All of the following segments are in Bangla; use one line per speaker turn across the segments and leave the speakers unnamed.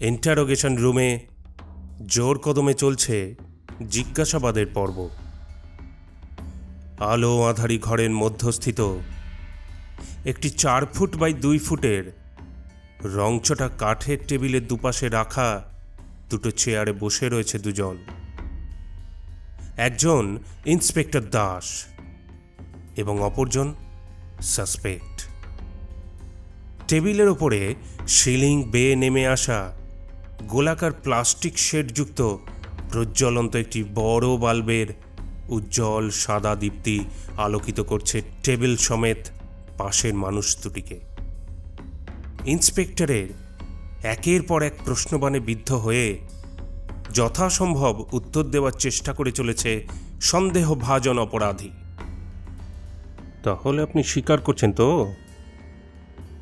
ইন্টারোগেশন রুমে জোর কদমে চলছে জিজ্ঞাসাবাদের পর্ব। আলো আঁধারি ঘরের মধ্যস্থিত একটি 4 ফুট বাই 2 ফুটের রংচটা কাঠের টেবিলের দুপাশে রাখা দুটো চেয়ারে বসে রয়েছে দুজন। একজন ইন্সপেক্টর দাস এবং অপরজন সাসপেক্ট। টেবিলের ওপরে সিলিং বেয়ে নেমে আসা গোলাকার প্লাস্টিক শেডযুক্ত প্রজ্বলন্ত একটি বড় বাল্বের উজ্জ্বল সাদা দীপ্তি আলোকিত করছে টেবিল সমেত পাশের মানুষ দুটিকে। ইন্সপেক্টরের একের পর এক প্রশ্নবাণে বিদ্ধ হয়ে যথাসম্ভব উত্তর দেওয়ার চেষ্টা করে চলেছে সন্দেহভাজন অপরাধী। তাহলে আপনি স্বীকার করছেন তো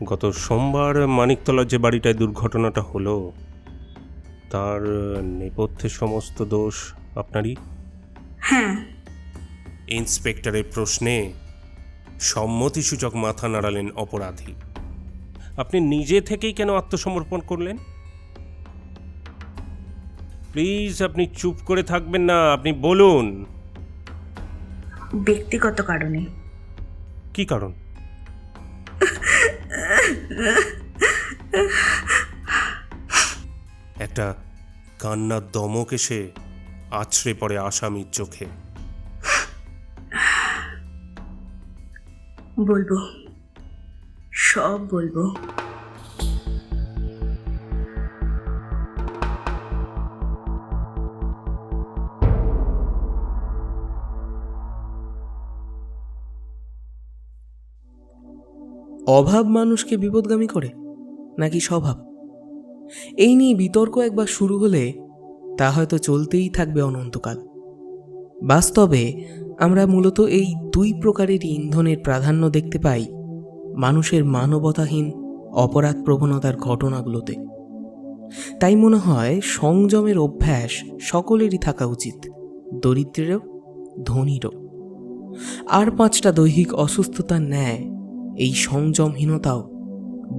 গত সোমবার মানিকতলার যে বাড়িটায় দুর্ঘটনাটা হলো তার নেপথ্যে সমস্ত দোষ আপনারই?
হ্যাঁ।
ইন্সপেক্টরের প্রশ্নে সম্মতিসূচক মাথা নাড়ালেন অপরাধী। আপনি নিজে থেকেই কেন আত্মসমর্পণ করলেন? প্লিজ, আপনি চুপ করে থাকবেন না, আপনি বলুন।
ব্যক্তিগত কারণে।
কি কারণ? একটা কান্নার দমক এসে আছড়ে পড়ে আসামির চোখে।
বলবো, সব বলবো।
অভাব মানুষকে বিপদগামী করে নাকি স্বভাব, এই নিয়ে বিতর্ক একবার শুরু হলে তা হয়তো চলতেই থাকবে অনন্তকাল। বাস্তবে আমরা মূলত এই দুই প্রকারের ইন্ধনের প্রাধান্য দেখতে পাই মানুষের মানবতাহীন অপরাধ প্রবণতার ঘটনাগুলোতে। তাই মনে হয় সংযমের অভ্যাস সকলেরই থাকা উচিত, দরিদ্রেরও ধনীরও। আর 5টা দৈহিক অসুস্থতার ন্যায় এই সংযমহীনতাও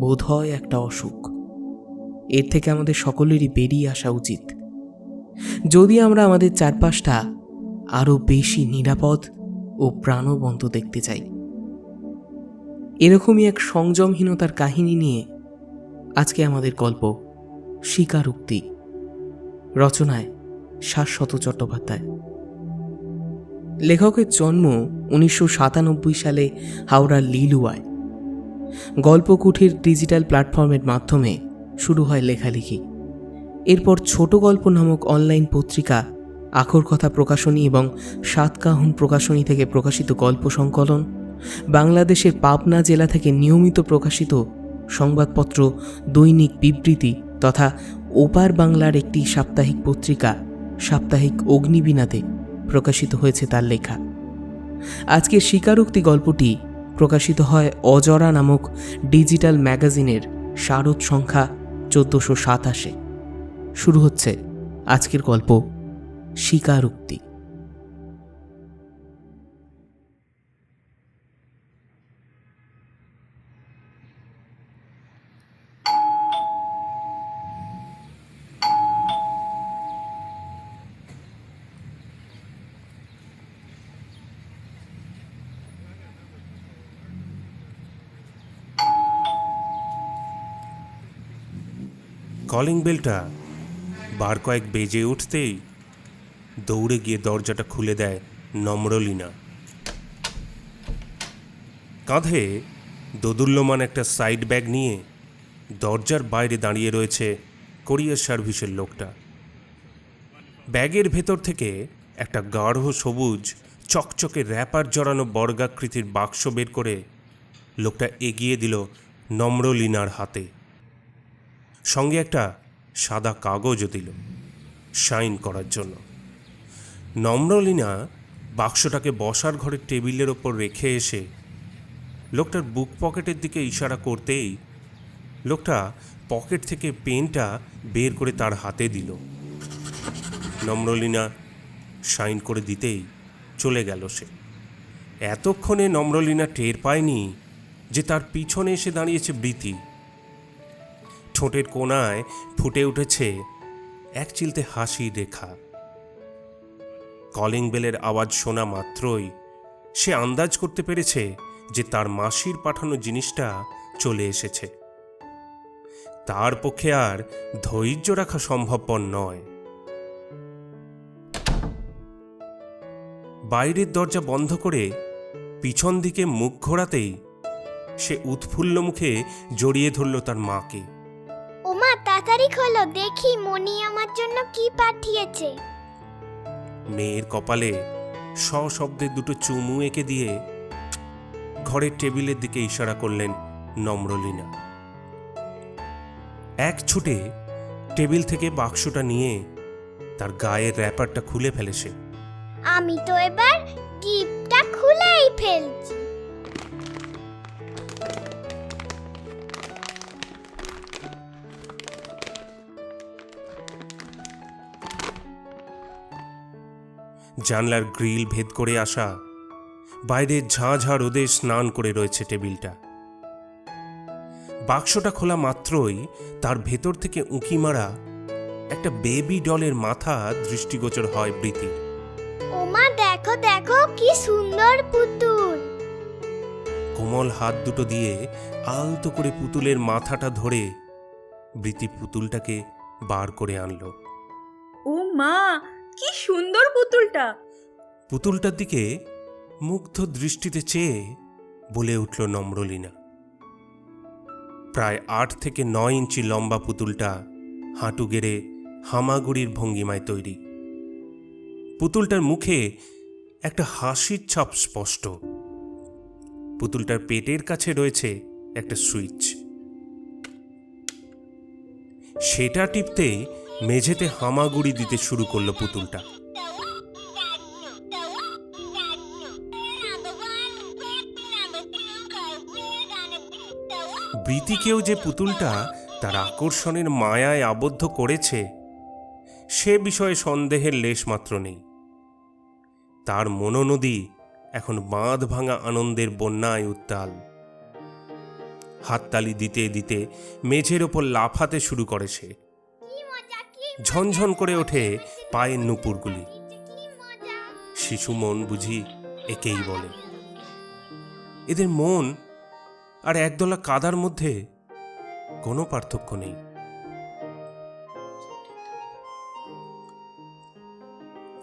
বোধহয় একটা অসুখ। এর থেকে আমাদের সকলেরই বেরিয়ে আসা উচিত যদি আমরা আমাদের চারপাশটা আরও বেশি নিরাপদ ও প্রাণবন্ত দেখতে চাই। এরকমই এক সংযমহীনতার কাহিনী নিয়ে আজকে আমাদের গল্প স্বীকারোক্তি। রচনায় শাশ্বত চট্টোপাধ্যায়। লেখকের জন্ম 1997 সালে হাওড়ার লিলুয়ায়। গল্পকুঠির ডিজিটাল প্ল্যাটফর্মের মাধ্যমে শুরু হয় লেখালেখি। এরপর ছোট গল্প নামক অনলাইন পত্রিকা, আখর কথা প্রকাশনী এবং সাতকাহন প্রকাশনী থেকে প্রকাশিত গল্প সংকলন, বাংলাদেশের পাবনা জেলা থেকে নিয়মিত প্রকাশিত সংবাদপত্র দৈনিক বিবৃতি তথা ওপার বাংলার একটি সাপ্তাহিক পত্রিকা সাপ্তাহিক অগ্নিবীণাতে প্রকাশিত হয়েছে তার লেখা। আজকের স্বীকারোক্তি গল্পটি প্রকাশিত হয় অজরা নামক ডিজিটাল ম্যাগাজিনের শারদ সংখ্যা 1427। শুরু হচ্ছে আজকের গল্প স্বীকারোক্তি।
কলিং বেলটা বার কয়েক বেজে উঠতেই দৌড়ে গিয়ে দরজাটা খুলে দেয় নম্রলীনা। কাঁধে দোদুল্যমান একটা সাইড ব্যাগ নিয়ে দরজার বাইরে দাঁড়িয়ে রয়েছে কোরিয়ার সার্ভিসের লোকটা। ব্যাগের ভেতর থেকে একটা গাঢ় সবুজ চকচকে র্যাপার জড়ানো বর্গাকৃতির বাক্স বের করে লোকটা এগিয়ে দিল নম্রলীনার হাতে। সঙ্গে একটা সাদা কাগজও দিল সাইন করার জন্য। নম্রলীনা বাক্সটাকে বসার ঘরের টেবিলের ওপর রেখে এসে লোকটার বুক পকেটের দিকে ইশারা করতেই লোকটা পকেট থেকে পেনটা বের করে তার হাতে দিল। নম্রলীনা সাইন করে দিতেই চলে গেল সে। এতক্ষণে নম্রলীনা টের পায়নি যে তার পিছনে এসে দাঁড়িয়েছে বৃতি। ঠোঁটের কোণায় ফুটে উঠেছে এক চিলতে হাসির রেখা। কলিং বেলের আওয়াজ শোনা মাত্রই সে আন্দাজ করতে পেরেছে যে তার মাসির পাঠানো জিনিসটা চলে এসেছে। তার পক্ষে আর ধৈর্য রাখা সম্ভবপর নয়। বাইরের দরজা বন্ধ করে পিছন দিকে মুখ ঘোরাতেই সে উৎফুল্ল মুখে জড়িয়ে ধরল তার মাকে।
ওমা তাড়াতাড়ি খোলো, দেখি মনি আমার জন্য কি পাঠিয়েছে।
মেয়ের কপালে সশব্দে দুটো চুমু এঁকে দিয়ে ঘরের টেবিলের দিকে ইশারা করলেন নম্রলীনা। এক ছুটে টেবিল থেকে বাক্সটা নিয়ে তার গায়ের র্যাপারটা খুলে ফেলে সে।
আমি তো এবার গিফটটা খুলেই ফেলছি।
জানলার গ্রিল ভেদ করে আসা বাইরের ঝাঁ রোদে স্নান করে রয়েছে টেবিলটা। বাক্সটা খোলা মাত্রই তার ভেতর থেকে উঁকি মারা একটা বেবি ডলের মাথা দৃষ্টিগোচর হয় বৃতির।
ওমা দেখো দেখো কি সুন্দর পুতুল।
কোমল হাত দুটো দিয়ে আলতো করে পুতুলের মাথাটা ধরে বৃতি পুতুলটাকে বার করে আনলো।
ও মা, কি সুন্দর পুতুলটা!
পুতুলটার দিকে মুগ্ধ দৃষ্টিতে চেয়ে বলে উঠল নম্রলীনা। প্রায় 8 থেকে 9 ইঞ্চি লম্বা পুতুলটা হাঁটু গেড়ে হামাগুড়ির ভঙ্গিমায় তৈরি। পুতুলটার মুখে একটা হাসির ছাপ স্পষ্ট। পুতুলটার পেটের কাছে রয়েছে একটা সুইচ। সেটা টিপতেই মেঝেতে হামাগুড়ি দিতে শুরু করলো পুতুলটা। বৃতিকেও যে পুতুলটা তার আকর্ষণের মায়ায় আবদ্ধ করেছে সে বিষয়ে সন্দেহের লেশমাত্র নেই। তার মনোনদী এখন বাঁধ ভাঙা আনন্দের বন্যায় উত্তাল। হাততালি দিতে দিতে মেঝের ওপর লাফাতে শুরু করে সে। ঝনঝন করে ওঠে পায়ের নুপুরগুলি। শিশু মন বুঝি একেই বলে। এদের মন আর একদলা কাদার মধ্যে কোনো পার্থক্য নেই।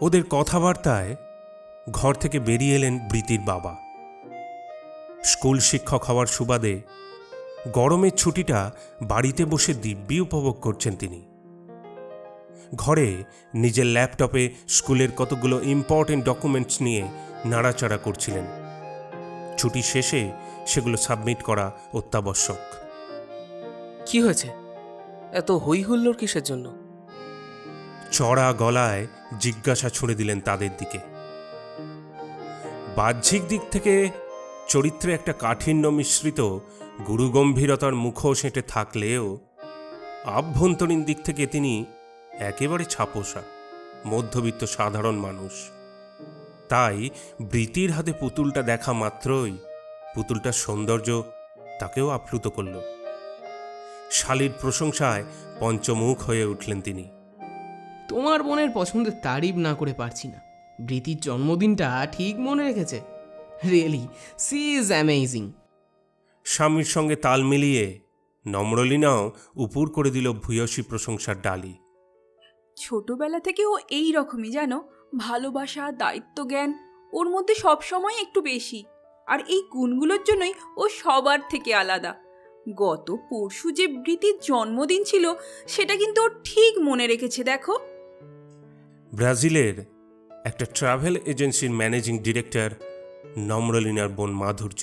ওদের কথাবার্তায় ঘর থেকে বেরিয়ে এলেন বৃতির বাবা। স্কুল শিক্ষক হওয়ার সুবাদে গরমের ছুটিটা বাড়িতে বসে দিব্যি উপভোগ করছেন তিনি। ঘরে নিজের ল্যাপটপে স্কুলের কতগুলো ইম্পর্টেন্ট ডকুমেন্টস নিয়ে নাড়াচাড়া করছিলেন। ছুটি শেষে সেগুলো সাবমিট করা অত্যাবশ্যক।
কি হয়েছে? এত হই হুল্লোড় কিসের জন্য?
চড়া গলায় জিজ্ঞাসা ছুঁড়ে দিলেন তাদের দিকে। বাহ্যিক দিক থেকে চরিত্রে একটা কাঠিন্য মিশ্রিত গুরুগম্ভীরতার মুখোশ এঁটে থাকলেও আভ্যন্তরীণ দিক থেকে তিনি একেবারে ছাপোষা মধ্যবিত্ত সাধারণ মানুষ। তাই বৃতির হাতে পুতুলটা দেখা মাত্রই পুতুলটার সৌন্দর্য তাকেও আপ্লুত করল। শালীর প্রশংসায় পঞ্চমুখ হয়ে উঠলেন তিনি।
তোমার বোনের পছন্দের তারিফ না করে পারছি না। বৃতির জন্মদিনটা ঠিক মনে রেখেছে। Really she is amazing.
স্বামীর সঙ্গে তাল মিলিয়ে নম্রলীনাও উপুর করে দিল ভূয়সী প্রশংসার ডালি।
ছোটবেলা থেকে ও এই রকমই, জানো, ভালোবাসা, দায়িত্ব জ্ঞান ওর মধ্যে সবসময় একটু বেশি। আর এই গুণগুলোর জন্যই ও সবার থেকে আলাদা। গত পরশু যে বৃতির জন্মদিন ছিল সেটা কিন্তু ও ঠিক মনে রেখেছে। দেখো,
ব্রাজিলের একটা ট্রাভেল এজেন্সির ম্যানেজিং ডিরেক্টর নম্রলীনার বোন মাধুর্য।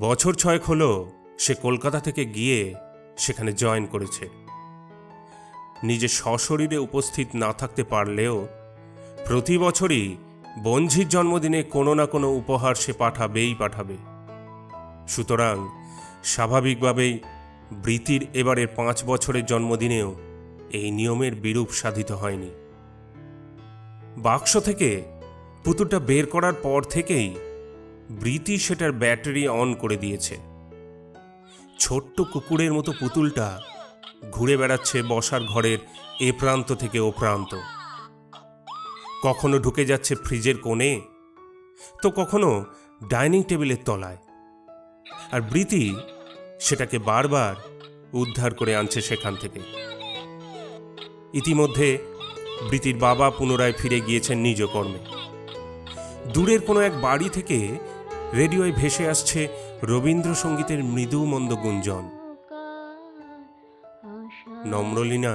বছর 6 হলো সে কলকাতা থেকে গিয়ে সেখানে জয়েন করেছে। নিজে সশরীরে উপস্থিত না থাকতে পারলেও প্রতি বছরই বঞ্ঝির জন্মদিনে কোনো না কোনো উপহার সে পাঠাবে। সুতরাং স্বাভাবিকভাবেই বৃতির এবারের 5 বছরের জন্মদিনেও এই নিয়মের বিরূপ সাধিত হয়নি। বাক্স থেকে পুতুলটা বের করার পর থেকেই বৃতি সেটার ব্যাটারি অন করে দিয়েছে। ছোট্ট কুকুরের মতো পুতুলটা ঘুরে বেড়াচ্ছে বসার ঘরের এ প্রান্ত থেকে ও প্রান্ত। কখনো ঢুকে যাচ্ছে ফ্রিজের কোণে, তো কখনো ডাইনিং টেবিলের তলায়, আর বৃতি সেটাকে বারবার উদ্ধার করে আনছে সেখান থেকে। ইতিমধ্যে বৃতির বাবা পুনরায় ফিরে গিয়েছেন নিজ কর্মে। দূরের কোনো এক বাড়ি থেকে রেডিওয় ভেসে আসছে রবীন্দ্রসঙ্গীতের মৃদু মন্দ গুঞ্জন। নম্রলীনা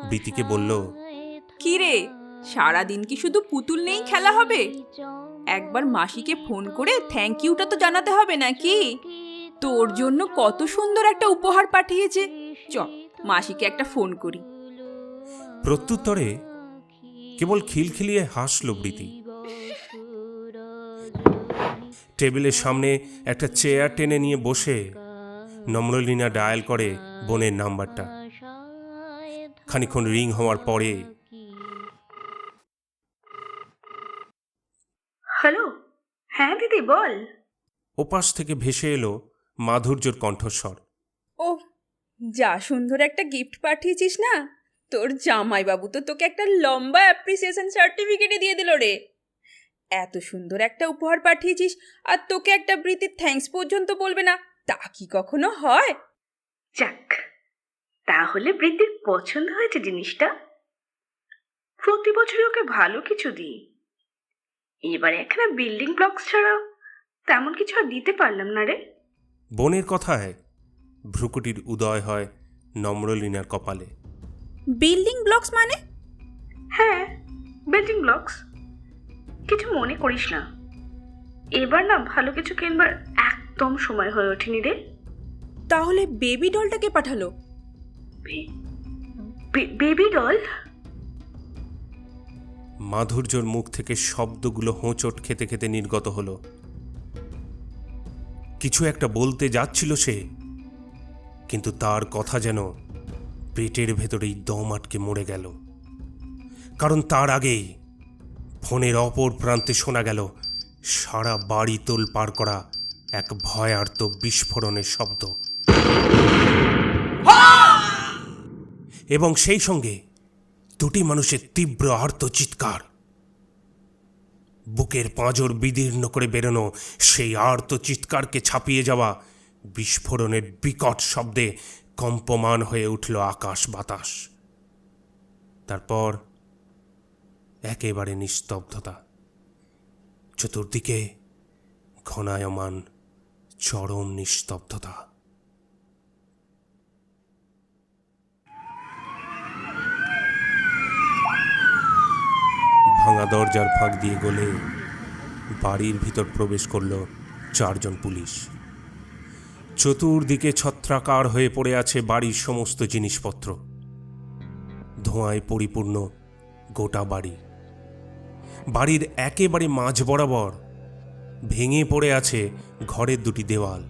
বৃতিকে বলল,
কি রে, সারাদিন কি শুধু পুতুল নেই খেলা হবে? একবার মাসিকে ফোন করে থ্যাংক ইউটা তো জানাতে হবে নাকি? তোর জন্য কত সুন্দর একটা উপহার পাঠিয়েছে। চ, মাসিকে একটা ফোন করি।
প্রত্যুত্তরে কেবল খিলখিলিয়ে হাসল বৃতি। টেবিলের সামনে একটা চেয়ার টেনে নিয়ে বসে নম্রলীনা ডায়াল করে বোনের নাম্বারটা। খানিকক্ষণ রিং হওয়ার পরে,
হ্যালো, হ্যাঁ দিদি বল।
ওপাশ থেকে ভেসে এলো মাধুর্যর কণ্ঠস্বর।
ও, যা সুন্দর একটা গিফট পাঠিয়েছিস না, তোর জামাইবাবু তো তোকে একটা লম্বা অ্যাপ্রিসিয়েশন সার্টিফিকেটই দিয়ে দিল রে। এত সুন্দর একটা উপহার পাঠিয়েছিস আর তোকে একটা বৃত্তির থ্যাঙ্কস পর্যন্ত বলবে না, তা কি কখনো হয়?
যাক, তাহলে বৃদ্ধির পছন্দ হয়েছে জিনিসটা। প্রতি বছরই ওকে ভালো কিছু দিই, এবারে এখানে বিল্ডিং ব্লকস ছাড়া তেমন কিছু আর দিতে পারলাম না রে।
বোনের কথায় ভ্রুকুটির উদয় হয় নম্রলীনার কপালে।
বিল্ডিং ব্লকস মানে?
হ্যাঁ, বিল্ডিং ব্লকস। কিছু মনে করিস না, এবার না ভালো কিছু কিনবার একদম সময় হয়ে ওঠেনি রে।
তাহলে বেবি ডলটাকে পাঠালো?
Baby doll?
মাধুর্যর মুখ থেকে শব্দগুলো হোঁচট খেতে খেতে নির্গত হলো। কিছু একটা বলতে যাচ্ছিল সে, কিন্তু তার কথা যেন পেটের ভেতরেই দম আটকে মরে গেল। কারণ তার আগেই ফোনের অপর প্রান্তে শোনা গেল সারা বাড়ি তোলপাড় করা এক ভয়ার্ত বিস্ফোরণের শব্দ, এবং সেই সঙ্গে দুটি মানুষের তীব্র আর্ত চিৎকার। বুকের পাঁজর বিদীর্ণ করে বেরোনো সেই আর্ত চিৎকারকে ছাপিয়ে যাওয়া বিস্ফোরণের বিকট শব্দে কম্পমান হয়ে উঠল আকাশ বাতাস। তারপর একেবারে নিস্তব্ধতা, চতুর্দিকে ঘনায়মান চরম নিস্তব্ধতা। ভাঙা দরজার ফাঁক দিয়ে গলে বাড়ির ভিতর প্রবেশ করল 4 জন পুলিশ। চতুর্দিকে ছত্রাকার হয়ে পড়ে আছে বাড়ির সমস্ত জিনিসপত্র। ধোঁয়ায় পরিপূর্ণ গোটা বাড়ি। বাড়ির একেবারে মাঝ বরাবর ভেঙে পড়ে আছে ঘরের দুটি দেওয়াল।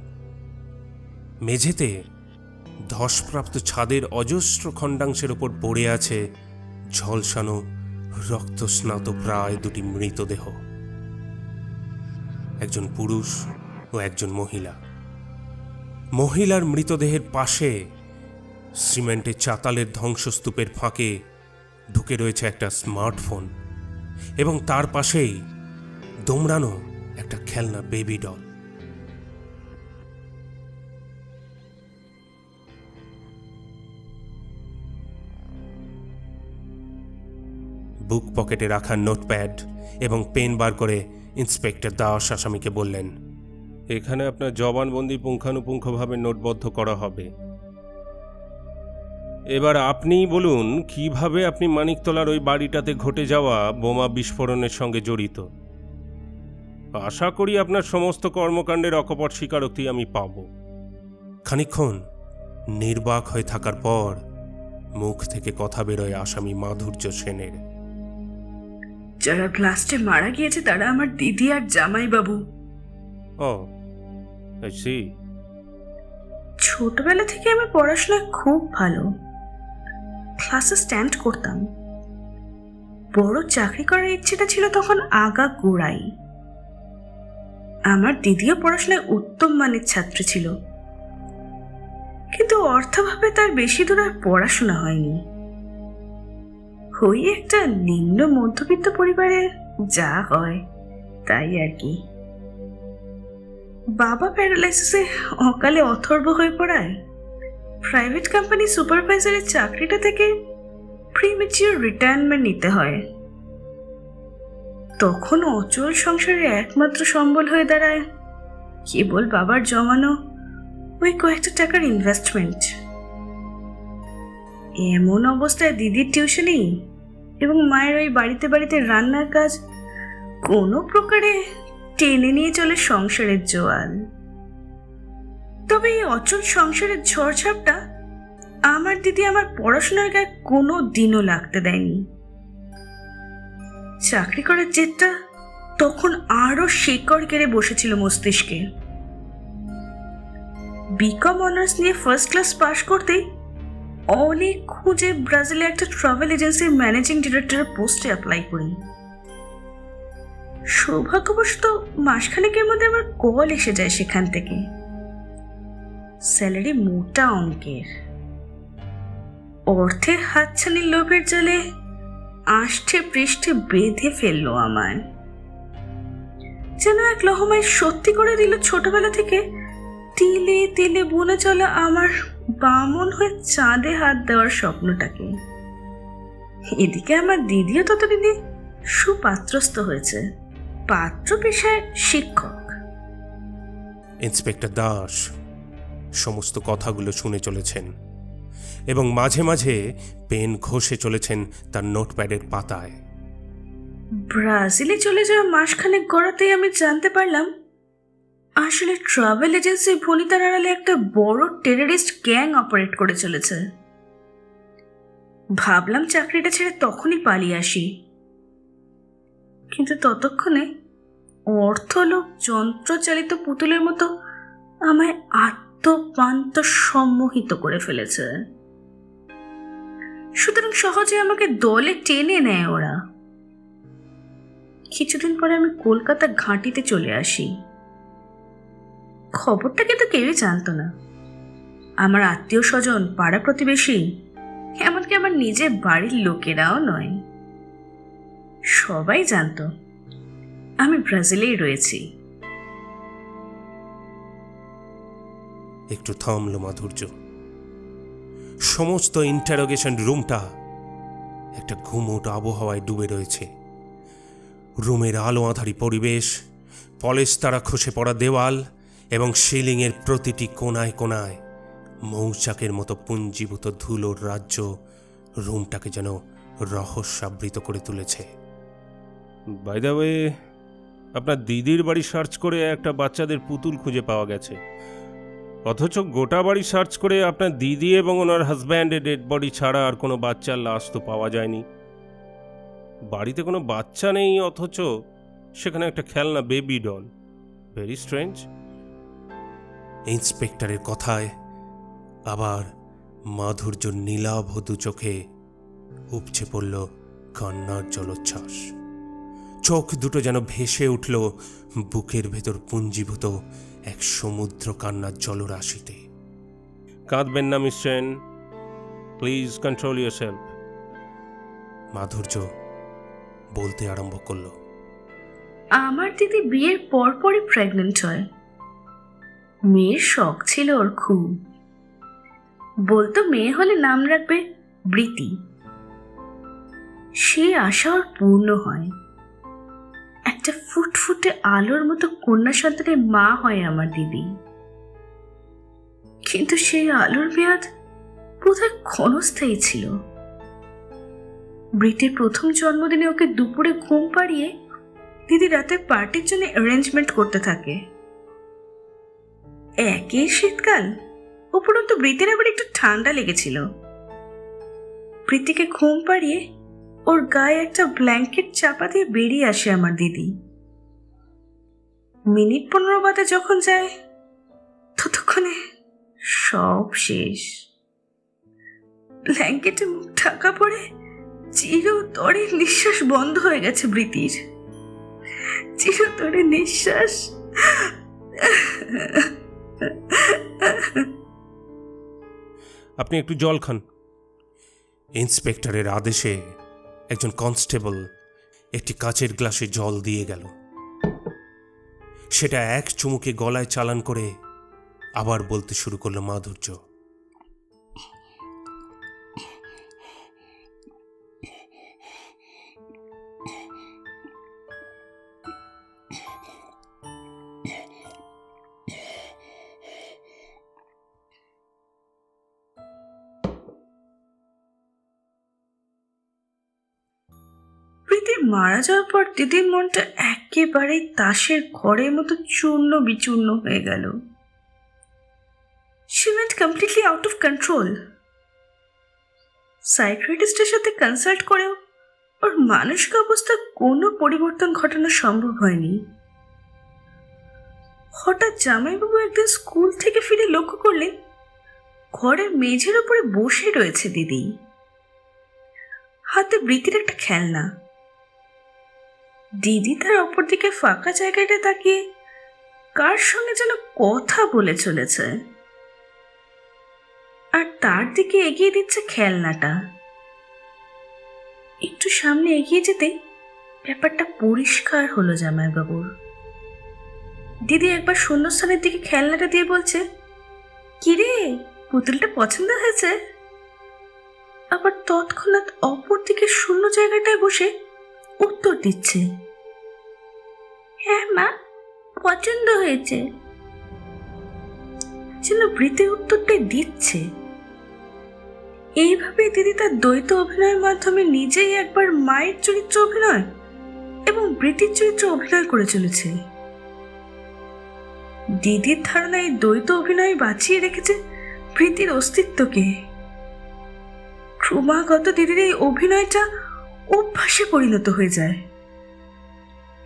মেঝেতে ধসপ্রাপ্ত ছাদের অজস্র খণ্ডাংশের ওপর পড়ে আছে ঝলসানো রক্তস্নাত প্রায় দুটি মৃতদেহ, একজন পুরুষ ও একজন মহিলা। মহিলার মৃতদেহের পাশে সিমেন্টের চাতালের ধ্বংসস্তূপের ফাঁকে ঢুকে রয়েছে একটা স্মার্টফোন, এবং তার পাশেই দোমড়ানো একটা খেলনা বেবি ডল। বুক পকেটে রাখা নোটপ্যাড এবং পেন বার করে ইন্সপেক্টর দাস আসামিকে বললেন, এখানে আপনার জবানবন্দি পুঙ্খানুপুঙ্খভাবে নোটবদ্ধ করা হবে। এবার আপনিই বলুন কিভাবে আপনি মানিকতলার ওই বাড়িটাতে ঘটে যাওয়া বোমা বিস্ফোরণের সঙ্গে জড়িত। আশা করি আপনার সমস্ত কর্মকাণ্ডের অকপট স্বীকারোক্তি আমি পাব। খানিকক্ষণ নির্বাক হয়ে থাকার পর মুখ থেকে কথা বেরোয় আসামি মাধুর্য সেনের।
যারা ব্লাস্টে মারা গিয়েছে তারা আমার দিদি আর জামাইবাবু।
ও, আই সি।
ছোটবেলা থেকে আমি পড়াশোনায় খুব ভালো, ক্লাসে স্ট্যান্ড করতাম। বড় চাকরি করার ইচ্ছেটা ছিল তখন আগা গোড়াই। আমার দিদিও পড়াশোনায় উত্তম মানের ছাত্র ছিল। কিন্তু অর্থাভাবে তার বেশি দূর আর পড়াশোনা হয়নি। ওই একটা নিম্ন মধ্যবিত্ত পরিবারের যা হয় তাই আর কি। বাবা প্যারালাইসিসে অকালে অথর্ব হয়ে পড়ায় প্রাইভেট কোম্পানি সুপারভাইজারের চাকরিটা থেকে প্রিমেচিওর রিটায়ারমেন্ট নিতে হয়। তখন অচল সংসারের একমাত্র সম্বল হয়ে দাঁড়ায় কেবল বাবার জমানো ওই কয়েকটা টাকার ইনভেস্টমেন্ট। এমন অবস্থায় দিদির টিউশনি এবং মায়ের ওই বাড়িতে বাড়িতে রান্নার কাজ কোনো প্রকারে টেনে নিয়ে চলে সংসারের জোয়াল। তবে এই অচল সংসারের ঝড়ঝাপটা আমার দিদি আমার পড়াশোনার গায়ে কোনো দিনও লাগতে দেয়নি। চাকরি করার জেদটা তখন আরো শিকড় কেড়ে বসেছিল মস্তিষ্কে। বিকম অনার্স নিয়ে ফার্স্ট ক্লাস পাশ করতেই অনেক খুঁজে ব্রাজিলে একটা ট্রাভেল এজেন্সির ম্যানেজিং ডিরেক্টরের পোস্টে অ্যাপ্লাই করি। সৌভাগ্যবশত মাসখানেকের মধ্যে আমার কল এসে যায় সেখান থেকে। স্যালারি মোটা অঙ্কের। অর্থের হাতছানির লোভের জলে আষ্টে পৃষ্ঠে বেঁধে ফেললো আমায়। যেন এক লহমায় সত্যি করে দিল ছোটবেলা থেকে তিলে তিলে বুনে চলা আমার বামন হয়ে চাঁদে হাত দেওয়ার স্বপ্নটাকে। এদিকে আমার দিদিও ততদিনে সুপাত্রস্থ হয়েছে, পাত্র পেশায় শিক্ষক।
ইন্সপেক্টর দাস সমস্ত কথাগুলো শুনে চলেছেন এবং মাঝে মাঝে পেন ঘষে চলেছেন তার নোটপ্যাডের পাতায়।
ব্রাজিলে চলে যাওয়া মাসখানেক গড়াতেই আমি জানতে পারলাম আসলে ট্রাভেল এজেন্সি ভনিতার আড়ালে একটা বড় টেররিস্ট গ্যাং অপারেট করে চলেছে। ভাবলাম চাকরিটা ছেড়ে তখনই পালিয়ে আসি, কিন্তু ততক্ষণে অর্থলোক যন্ত্রচালিত পুতুলের মতো আমায় আত্মপান্ত সম্মোহিত করে ফেলেছে। সুতরাং সহজে আমাকে দলে টেনে নেয় ওরা। কিছুদিন পরে আমি কলকাতা ঘাঁটিতে চলে আসি। খবরটা কিন্তু কেউই জানতো না। আমার আত্মীয় স্বজন, পাড়া প্রতিবেশী, এমনকি আমার নিজের বাড়ির লোকেরাও নয়। সবাই জানতো আমি ব্রাজিলেই রয়েছি।
একটু থামল মাধুর্য। সমস্ত ইন্টারোগেশন রুমটা একটা ঘুমোট আবহাওয়ায় ডুবে রয়েছে। রুমের আলো আঁধারি পরিবেশ, পলেস্তারা খসে পড়া দেওয়াল এবং সিলিংয়ের প্রতিটি কোনায় কোনায় মৌচাকের মতো পুঞ্জীভূত ধুলোর রাজ্য রুমটাকে যেন রহস্যাবৃত করে তুলেছে। বাই দ্য ওয়ে, আপনার দিদির বাড়ি সার্চ করে একটা বাচ্চাদের পুতুল খুঁজে পাওয়া গেছে, অথচ গোটা বাড়ি সার্চ করে আপনার দিদি এবং ওনার হাজব্যান্ডের ডেড বডি ছাড়া আর কোনো বাচ্চার লাশ তো পাওয়া যায়নি। বাড়িতে কোনো বাচ্চা নেই, অথচ সেখানে একটা খেলনা বেবি ডল। Very strange. ইন্সপেক্টরের কথায় আবার মাধুর্য নীলাভ দু চোখে উপচে পড়ল কান্নার জলোচ্ছ্বাস। চোখ দুটো যেন ভেসে উঠল বুকের ভেতর পুঞ্জীভূত এক সমুদ্র কান্নার জলরাশিতে। কাঁদবেন না miss Sen, please control yourself. মাধুর্য বলতে আরম্ভ করল।
আমার দিদি বিয়ের পরপরই প্রেগনেন্ট হয়। মেয়ের শখ ছিল ওর খুব। বলতো মেয়ে হলে নাম রাখবে বৃতি। সে আশা ওর পূর্ণ হয়। একটা ফুটফুটে আলোর মতো কন্যা সন্তানের মা হয় আমার দিদি। কিন্তু সেই আলোর মেয়াদ বোধহয় ক্ষণস্থায়ী ছিল। বৃতির প্রথম জন্মদিনে ওকে দুপুরে ঘুম পাড়িয়ে দিদি রাতে পার্টির জন্য অ্যারেঞ্জমেন্ট করতে থাকে। একই শীতকাল, উপরন্তু বৃতির আবার একটু ঠান্ডা লেগেছিল। বৃতিকে ঘুম পাড়িয়ে ওর গায়ে একটা ব্ল্যাঙ্কেট চাপা দিয়ে বেরিয়ে আসে আমার দিদি। মিনিট 15 বাদে যখন যায়, ততক্ষণে সব শেষ। ব্ল্যাঙ্কেটে মুখ ঢাকা পড়ে চিরতরে নিঃশ্বাস বন্ধ হয়ে গেছে বৃতির। চিরতরে নিঃশ্বাস।
আপনি একটু জল খান। ইন্সপেক্টরের আদেশে একজন কনস্টেবল একটি কাচের গ্লাসে জল দিয়ে গেল। সেটা এক চুমুকে গলায় চালান করে আবার বলতে শুরু করলো মাধুর্য।
প্রীতি মারা যাওয়ার পর দিদির মনটা একেবারে তাসের ঘরের মতো চূর্ণ বিচূর্ণ হয়ে গেল। She went completely out of control. সাইকিয়াট্রিস্টের সাথে কনসাল্ট করেও ওর মানসিক অবস্থা কোনো পরিবর্তন ঘটানো সম্ভব হয়নি। হঠাৎ জামাইবাবু একদিন স্কুল থেকে ফিরে লক্ষ্য করলেন ঘরের মেঝের উপরে বসে রয়েছে দিদি, হাতে বৃত্তির একটা খেলনা। দিদি তার অপর দিকে ফাঁকা জায়গাটা তাকিয়ে কার সঙ্গে যেন কথা বলে চলেছে, আর তার দিকে এগিয়ে দিচ্ছে খেলনাটা। একটু সামনে এগিয়ে যেতে ব্যাপারটা পরিষ্কার হলো জামাইবাবুর। দিদি একবার শূন্যস্থানের দিকে খেলনাটা দিয়ে বলছে, কিরে পুতুলটা পছন্দ হয়েছে? আবার তৎক্ষণাৎ অপর দিকে শূন্য জায়গাটায় বসে উত্তর দিচ্ছে, হ্যাঁ মা, পছন্দ হয়েছে। যেন বৃত্তির উত্তরটাই দিচ্ছে। এইভাবে দিদি তার দ্বৈত অভিনয়ের মাধ্যমে নিজেই একবার মায়ের চরিত্র অভিনয় এবং বৃত্তির চরিত্র অভিনয় করে চলেছে। দিদির ধারণা এই দ্বৈত অভিনয় বাঁচিয়ে রেখেছে বৃত্তির অস্তিত্বকে। ক্রমাগত দিদির এই অভিনয়টা অভ্যাসে পরিণত হয়ে যায়।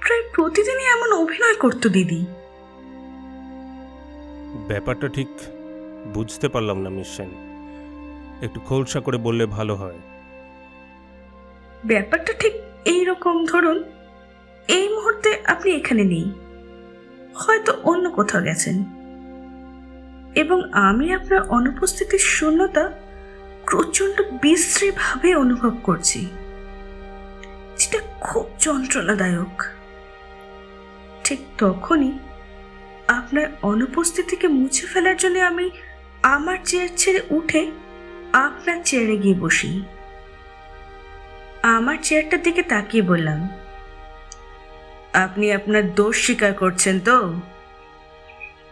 প্রায় প্রতিদিনই এমন অভিনয় করত দিদি।
ব্যাপারটা ঠিক বুঝতে পারলাম না মিস সেন, একটু খোলসা করে বললে ভালো হয়।
ব্যাপারটা ঠিক এইরকম, ধরুন এই মুহূর্তে আপনি এখানে নেই, হয়তো অন্য কোথাও গেছেন, এবং আমি আপনার অনুপস্থিতির শূন্যতা প্রচন্ড বিশ্রীভাবে অনুভব করছি, যেটা খুব যন্ত্রণাদায়ক। ঠিক তখনই আপনার অনুপস্থিতিকে মুছে ফেলার জন্য আমি আমার চেয়ার ছেড়ে উঠে আপনার চেয়ারে গিয়ে বসি। আমার চেয়ারটার দিকে তাকিয়ে বললাম, আপনি আপনার দোষ স্বীকার করছেন তো?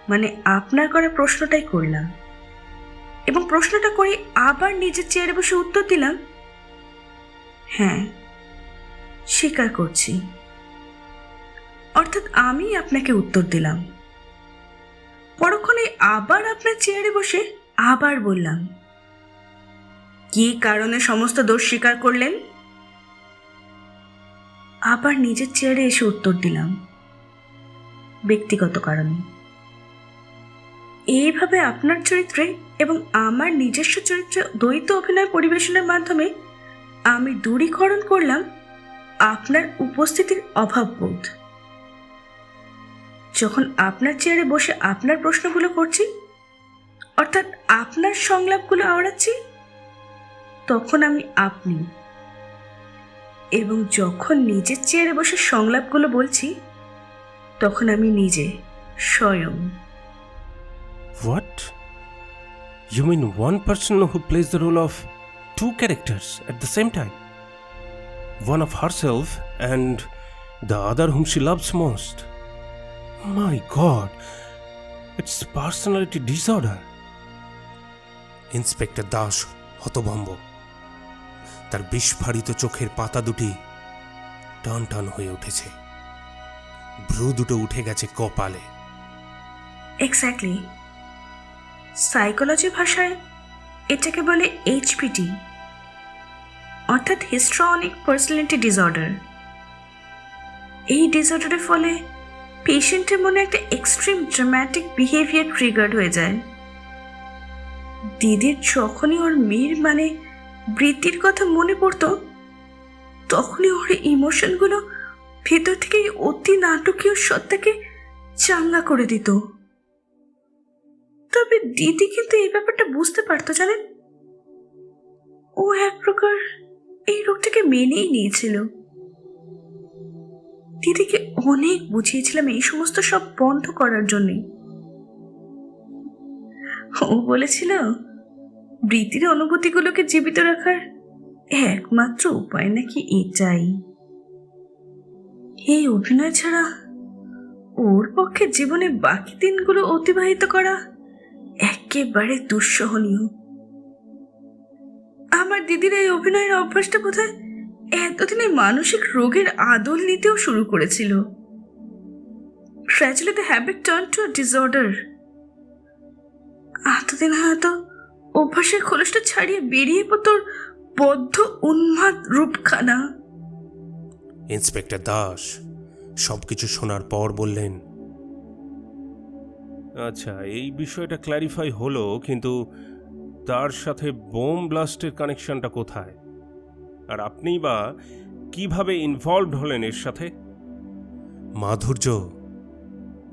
মানে আপনার করা প্রশ্নটাই করলাম, এবং প্রশ্নটা করে আবার নিজের চেয়ারে বসে উত্তর দিলাম, হ্যাঁ স্বীকার করছি। অর্থাৎ আমি আপনাকে উত্তর দিলাম। পরক্ষণে আবার আপনার চেয়ারে বসে আবার বললাম, কি কারণে সমস্ত দোষ স্বীকার করলেন? আবার নিজের চেয়ারে এসে উত্তর দিলাম, ব্যক্তিগত কারণে। এইভাবে আপনার চরিত্রে এবং আমার নিজস্ব চরিত্রে দ্বৈত অভিনয় পরিবেশনের মাধ্যমে আমি দূরীকরণ করলাম আপনার উপস্থিতির অভাববোধ। যখন আপনার চেয়ারে বসে আপনার প্রশ্নগুলো করছি, অর্থাৎ আপনার সংলাপগুলো আওড়াচ্ছি, তখন আমি আপনি, এবং যখন নিজের চেয়ারে বসে সংলাপগুলো বলছি, তখন আমি নিজে স্বয়ং।
What? You mean one person who plays the role of two characters at the same time? One of herself and the other whom she loves most. My God, it's personality disorder. Inspector Das হতভম্ব। তার বিস্ফারিত চোখের পাতা দুটি টান টান হয়ে উঠেছে, ভ্রু দুটো উঠে গেছে কপালে।
এক্স্যাক্টলি, সাইকোলজি ভাষায় এটাকে বলে HPD, অর্থাৎ হিস্ট্রনিক পার্সোনালিটি ডিসঅর্ডার। এই ডিসঅর্ডারের ফলে পেশেন্টের মনে একটা এক্সট্রিম ড্রামাটিক বিহেভিয়ার ট্রিগার্ড হয়ে যায়। দিদির যখনই ওর মেয়ের মানে বৃত্তির কথা মনে পড়তো, তখনই ওর ইমোশনগুলো ভেতর থেকে অতি নাটকীয় সত্তাকে চাঙ্গা করে দিত। তবে দিদি কিন্তু এই ব্যাপারটা বুঝতে পারতো, জানেন। ও এক প্রকার এই রোগটাকে মেনেই নিয়েছিল। দিদিকে অনেক বুঝিয়েছিলাম এই সমস্ত সব বন্ধ করার জন্যে। ও বলেছিল বৃত্তির অনুভূতিগুলোকে জীবিত রাখার একমাত্র উপায় নাকি এটাই। এই অভিনয় ছাড়া ওর পক্ষে জীবনে বাকি দিনগুলো অতিবাহিত করা একেবারে দুঃসহনীয়। আমার দিদির এই অভিনয়ের অভ্যাসটা বোধহয় এতদিনে মানসিক রোগের আদল নিতেও শুরু করেছিল। Gradually the habit turned to a disorder. এতদিন হয়তো অভ্যাসের খোলসটা ছাড়িয়ে বেরিয়ে তোর বদ্ধ উন্মাদ রূপখানা।
ইন্সপেক্টর দাস সবকিছু শোনার পর বললেন, আচ্ছা, এই বিষয়টা ক্ল্যারিফাই হলো, কিন্তু তার সাথে বোম ব্লাস্টের কানেকশনটা কোথায়? আর আপনি বা কিভাবে ইনভলভড হলেন এর সাথে? মাধুর্য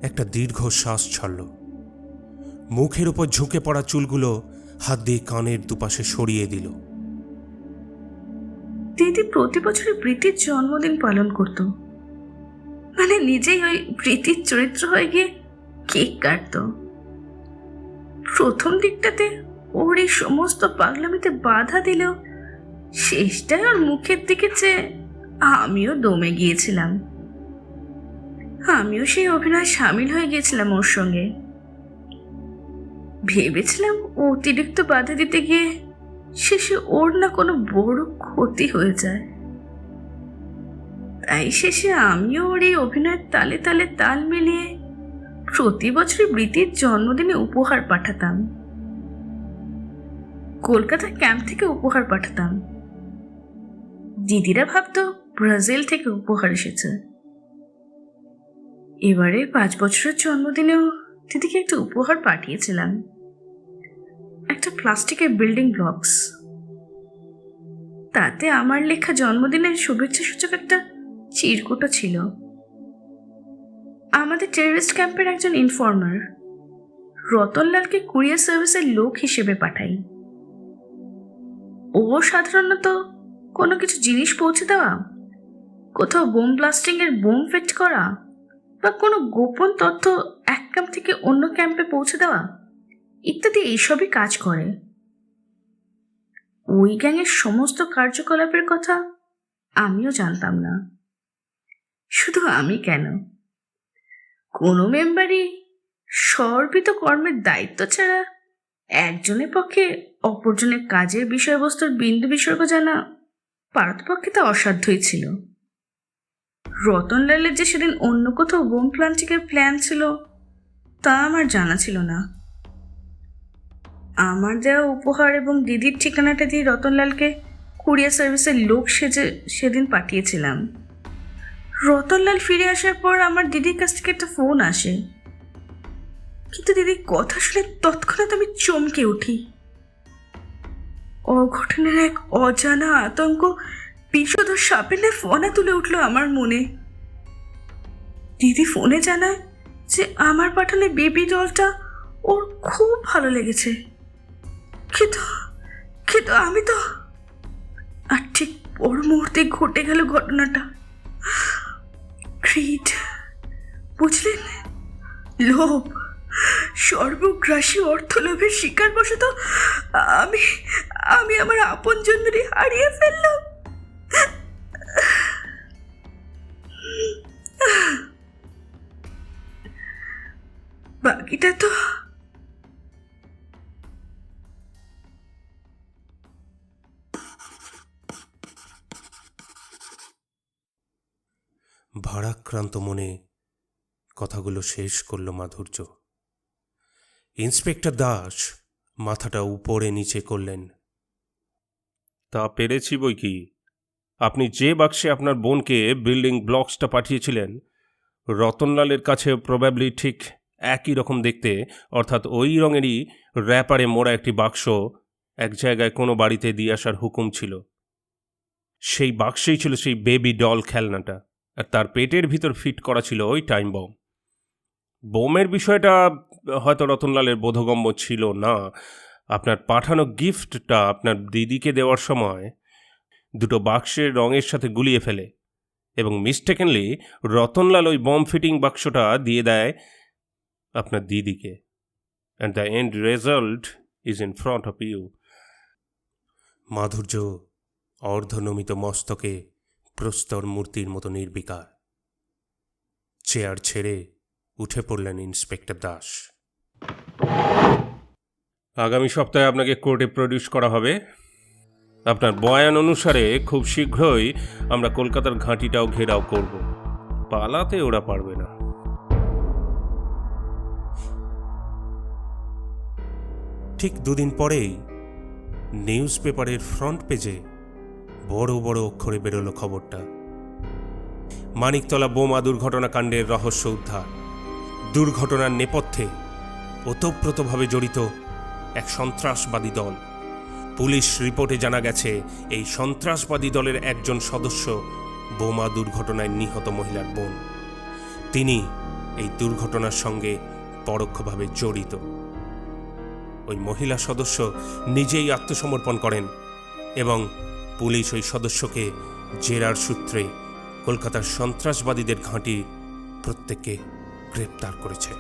একটা দীর্ঘ শ্বাস ছাড়ল। মুখের উপর ঝুঁকে পড়া চুলগুলো হাত দিয়ে কানের দুপাশে সরিয়ে দিল।
দিদি প্রতি বছরই প্রীতির জন্মদিন পালন করত। মানে নিজেই ওই প্রীতির চরিত্র হয়ে গিয়ে কেক কাটত। প্রথম দিকটাতে ওর এই সমস্ত পাগলামিতে বাধা দিলেও শেষটায় ওর মুখের দিকে চেয়ে আমিও দমে গিয়েছিলাম। আমিও সেই অভিনয়ে সামিল হয়ে গিয়েছিলাম ওর সঙ্গে। ভেবেছিলাম অতিরিক্ত বাধা দিতে গিয়ে শেষে ওর না কোনো বড় ক্ষতি হয়ে যায়। তাই শেষে আমিও ওর এই অভিনয়ের তালে তালে তাল মিলিয়ে প্রতি বছরই বৃত্তির জন্মদিনে উপহার পাঠাতাম। কলকাতা ক্যাম্প থেকে উপহার পাঠাতাম। দিদিরা ভাবতো ব্রাজিল থেকে উপহার এসেছে। এবারে 5 বছরের জন্মদিনেও দিদিকে একটা উপহার পাঠিয়েছিলাম, একটা প্লাস্টিকের বিল্ডিং ব্লকস। তাতে আমার লেখা জন্মদিনের শুভেচ্ছা সূচক একটা চিরকুটও ছিল। আমাদের টেররিস্ট ক্যাম্পের একজন ইনফর্মার রতনলালকে কুরিয়ার সার্ভিসের লোক হিসেবে পাঠাই। ও সাধারণত কোনো কিছু জিনিস পৌঁছে দেওয়া, কোথাও বোম ব্লাস্টিং এর বোম ফিট করা, বা কোনো গোপন তথ্য এক ক্যাম্প থেকে অন্য ক্যাম্পে পৌঁছে দেওয়া ইত্যাদি এইসবই কাজ করে। ওই গ্যাংয়ের সমস্ত কার্যকলাপের কথা আমিও জানতাম না। শুধু আমি কেন, কোনো মেম্বারই সর্বিত কর্মের দায়িত্ব ছাড়া একজনের পক্ষে অপরজনের কাজের বিষয়বস্তুর বিন্দু বিসর্গ জানা পারতপক্ষে তা অসাধ্যই ছিল। রতনলালের যে সেদিন অন্য কোথাও বোম প্লান্টিংয়ের প্ল্যান ছিল তা আমার জানা ছিল না। আমার দেওয়া উপহার এবং দিদির ঠিকানাটা দিয়ে রতনলালকে কুরিয়ার সার্ভিসের লোক সেজে সেদিন পাঠিয়েছিলাম। রতনলাল ফিরে আসার পর আমার দিদির কাছ থেকে একটা ফোন আসে, কিন্তু দিদির কথা শুনে তৎক্ষণাৎ আমি চমকে উঠি। অঘটনের এক অজানা আতঙ্ক বিষধর সাপের ন্যায় ফোনে তুলে উঠল আমার মনে। দিদি ফোনে জানায় যে আমার পাঠানো বেবি ডলটা ওর খুব ভালো লেগেছে, কিন্তু আমি তো। আর ঠিক ওর মুহূর্তে ঘটে গেল ঘটনাটা। গ্রিড, বুঝলেন, লোভ, সর্বগ্রাসী অর্থলোভের শিকার বশত আমি আমার আপন জন্মে হারিয়ে ফেললাম। বাকিটা তো
ভারাক্রান্ত মনে কথাগুলো শেষ করল মাধুর্য। ইন্সপেক্টর দাস মাথাটা উপরে নিচে করলেন। তা পেরেছি বই কি। আপনি যে বাক্সে আপনার বোনকে বিল্ডিং ব্লকসটা পাঠিয়েছিলেন, রতনলালের কাছে প্রবাবলি ঠিক একই রকম দেখতে, অর্থাৎ ওই রঙেরই র্যাপারে মোড়া একটি বাক্স এক জায়গায় কোনো বাড়িতে দিয়ে আসার হুকুম ছিল। সেই বাক্সেই ছিল সেই বেবি ডল খেলনাটা, আর তার পেটের ভিতর ফিট করা ছিল ওই টাইম বম। বোমের বিষয়টা হয়তো রতনলালের বোধগম্য ছিল না, আপনার পাঠানো গিফটটা আপনার দিদিকে দেওয়ার সময় দুটো বাক্সের রঙের সাথে গুলিয়ে ফেলে এবং মিস্টেকেনলি রতনলাল ওই বম ফিটিং বাক্সটা দিয়ে দেয় আপনার দিদিকে। And the end result is in front of you. মাধুর্য অর্ধনমিত মস্তকে প্রস্তর মূর্তির মতো নির্বিকার। চেয়ার ছেড়ে উঠে পড়লেন ইন্সপেক্টর দাস। আগামী সপ্তাহে আপনাকে কোর্টে প্রডিউস করা হবে। আপনার বয়ান অনুসারে খুব শীঘ্রই আমরা কলকাতার ঘাঁটিটাও ঘেরাও করব। পালাতে ওরা পারবে না। ঠিক দুদিন পরেই নিউজ পেপারের ফ্রন্ট পেজে বড় বড় অক্ষরে বেরোলো খবরটা, মানিকতলা বোমা দুর্ঘটনাকাণ্ডের রহস্য উদ্ধার। দুর্ঘটনার নেপথ্যে ওতপ্রোতভাবে জড়িত এক সন্ত্রাসবাদী দল। পুলিশ রিপোর্টে জানা গেছে এই সন্ত্রাসবাদী দলের একজন সদস্য বোমা দুর্ঘটনায় নিহত মহিলার বোন। তিনি এই দুর্ঘটনার সঙ্গে পরোক্ষভাবে জড়িত। ওই মহিলা সদস্য নিজেই আত্মসমর্পণ করেন এবং পুলিশ ওই সদস্যকে জেরার সূত্রে কলকাতার সন্ত্রাসবাদীদের ঘাঁটি প্রত্যেককে গ্রেপ্তার করেছে।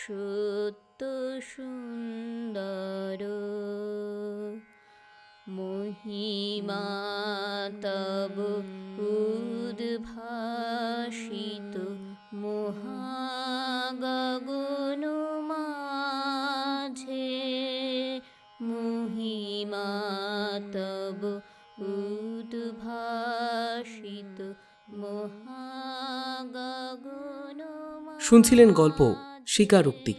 সত্য সুন্দর মহিমা তব উদ্ভাসিত মহাগগন মাঝে, মহিমা তব উদ্ভাসিত মহাগগন।
শুনছিলেন গল্প স্বীকারোক্তি,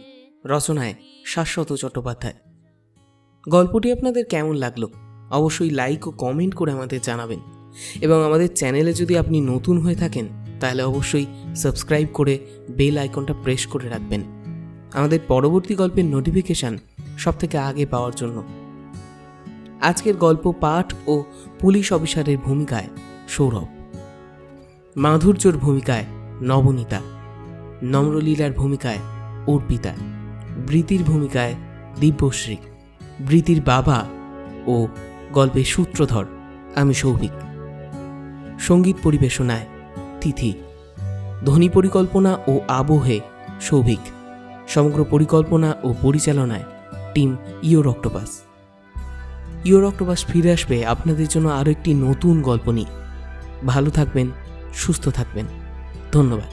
রচনায় শাশ্বত চট্টোপাধ্যায়। গল্পটি আপনাদের কেমন লাগলো অবশ্যই লাইক ও কমেন্ট করে আমাদের জানাবেন, এবং আমাদের চ্যানেলে যদি আপনি নতুন হয়ে থাকেন তাহলে অবশ্যই সাবস্ক্রাইব করে বেল আইকনটা প্রেস করে রাখবেন আমাদের পরবর্তী গল্পের নোটিফিকেশান সবথেকে আগে পাওয়ার জন্য। আজকের গল্প পাঠ ও পুলিশ অফিসারের ভূমিকায় সৌরভ, মাধুর্যর ভূমিকায় নবনীতা, নম্রলীলার ভূমিকায় অর্পিতা, বৃতির ভূমিকায় দিব্যশ্রী, বৃতির বাবা ও গল্পের সূত্রধর আমি সৌভিক। সঙ্গীত পরিবেশনায় তিথি, ধ্বনি পরিকল্পনা ও আবহে সৌভিক, সমগ্র পরিকল্পনা ও পরিচালনায় team your octopus. Your octopus ফিরে আসবে আপনাদের জন্য আরও একটি নতুন গল্প নিয়ে। ভালো থাকবেন, সুস্থ থাকবেন, ধন্যবাদ।